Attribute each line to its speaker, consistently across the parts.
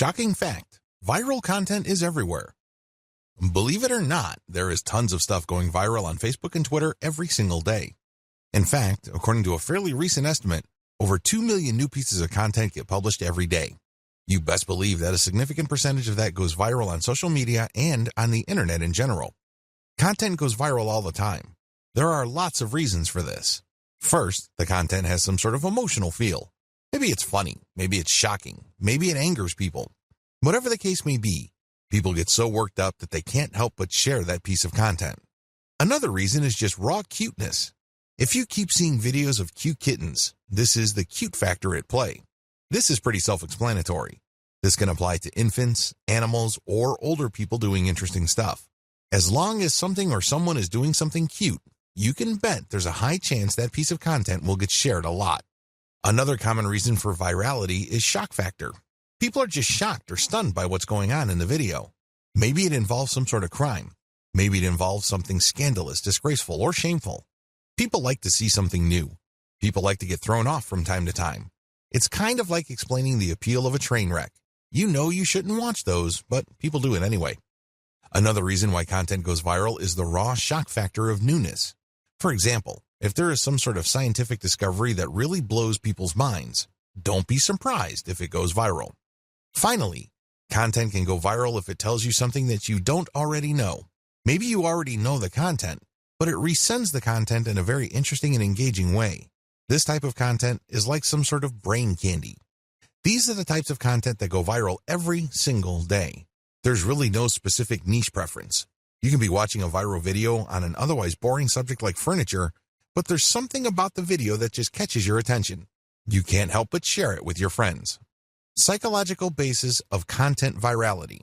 Speaker 1: Shocking fact, viral content is everywhere. Believe it or not, there is tons of stuff going viral on Facebook and Twitter every single day. In fact, according to a fairly recent estimate, over 2 million new pieces of content get published every day. You best believe that a significant percentage of that goes viral on social media and on the internet in general. Content goes viral all the time. There are lots of reasons for this. First, the content has some sort of emotional feel. Maybe it's funny, maybe it's shocking, maybe it angers people. Whatever the case may be, people get so worked up that they can't help but share that piece of content. Another reason is just raw cuteness. If you keep seeing videos of cute kittens, this is the cute factor at play. This is pretty self-explanatory. This can apply to infants, animals, or older people doing interesting stuff. As long as something or someone is doing something cute, you can bet there's a high chance that piece of content will get shared a lot. Another common reason for virality is shock factor. People are just shocked or stunned by what's going on in the video. Maybe it involves some sort of crime. Maybe it involves something scandalous, disgraceful, or shameful. People like to see something new. People like to get thrown off from time to time. It's kind of like explaining the appeal of a train wreck. You know you shouldn't watch those, but people do it anyway. Another reason why content goes viral is the raw shock factor of newness. For example, if there is some sort of scientific discovery that really blows people's minds, don't be surprised if it goes viral. Finally, content can go viral if it tells you something that you don't already know. Maybe you already know the content, but it resends the content in a very interesting and engaging way. This type of content is like some sort of brain candy. These are the types of content that go viral every single day. There's really no specific niche preference. You can be watching a viral video on an otherwise boring subject like furniture, but there's something about the video that just catches your attention. You can't help but share it with your friends. Psychological basis of content virality.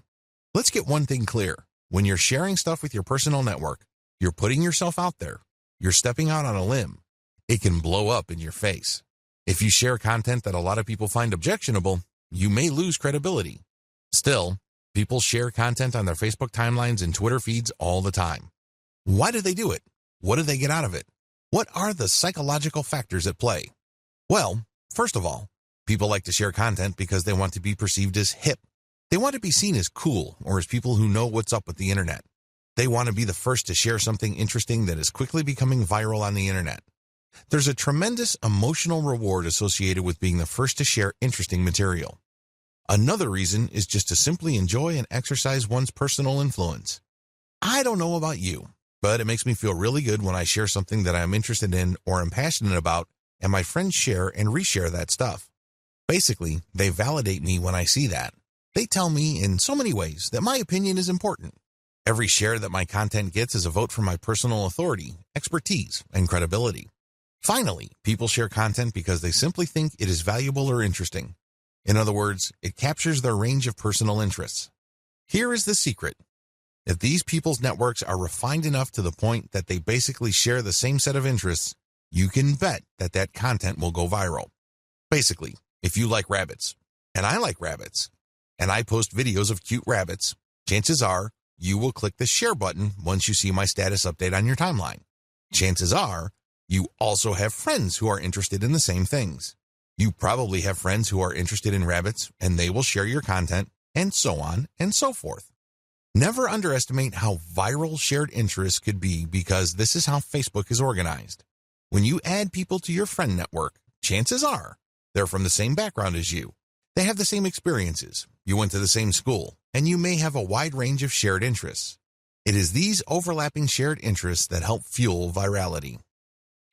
Speaker 1: Let's get one thing clear. When you're sharing stuff with your personal network, you're putting yourself out there. You're stepping out on a limb. It can blow up in your face. If you share content that a lot of people find objectionable, you may lose credibility. Still, people share content on their Facebook timelines and Twitter feeds all the time. Why do they do it? What do they get out of it? What are the psychological factors at play? Well, first of all, people like to share content because they want to be perceived as hip. They want to be seen as cool or as people who know what's up with the internet. They want to be the first to share something interesting that is quickly becoming viral on the internet. There's a tremendous emotional reward associated with being the first to share interesting material. Another reason is just to simply enjoy and exercise one's personal influence. I don't know about you, but it makes me feel really good when I share something that I'm interested in or am passionate about, and my friends share and reshare that stuff. Basically, they validate me when I see that. They tell me in so many ways that my opinion is important. Every share that my content gets is a vote for my personal authority, expertise, and credibility. Finally, people share content because they simply think it is valuable or interesting. In other words, it captures their range of personal interests. Here is the secret. If these people's networks are refined enough to the point that they basically share the same set of interests, you can bet that that content will go viral. Basically, if you like rabbits, and I like rabbits, and I post videos of cute rabbits, chances are you will click the share button once you see my status update on your timeline. Chances are you also have friends who are interested in the same things. You probably have friends who are interested in rabbits, and they will share your content, and so on and so forth. Never underestimate how viral shared interests could be, because this is how Facebook is organized. When you add people to your friend network, chances are they're from the same background as you. They have the same experiences. You went to the same school, and you may have a wide range of shared interests. It is these overlapping shared interests that help fuel virality.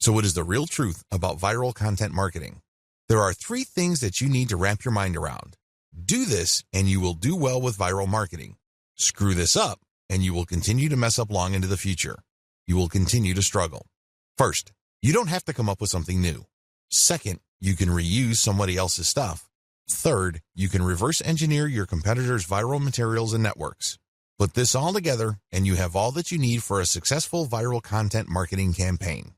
Speaker 1: So what is the real truth about viral content marketing? There are 3 things that you need to wrap your mind around. Do this, and you will do well with viral marketing. Screw this up, and you will continue to mess up long into the future. You will continue to struggle. First, you don't have to come up with something new. Second, you can reuse somebody else's stuff. Third, you can reverse engineer your competitors' viral materials and networks. Put this all together, and you have all that you need for a successful viral content marketing campaign.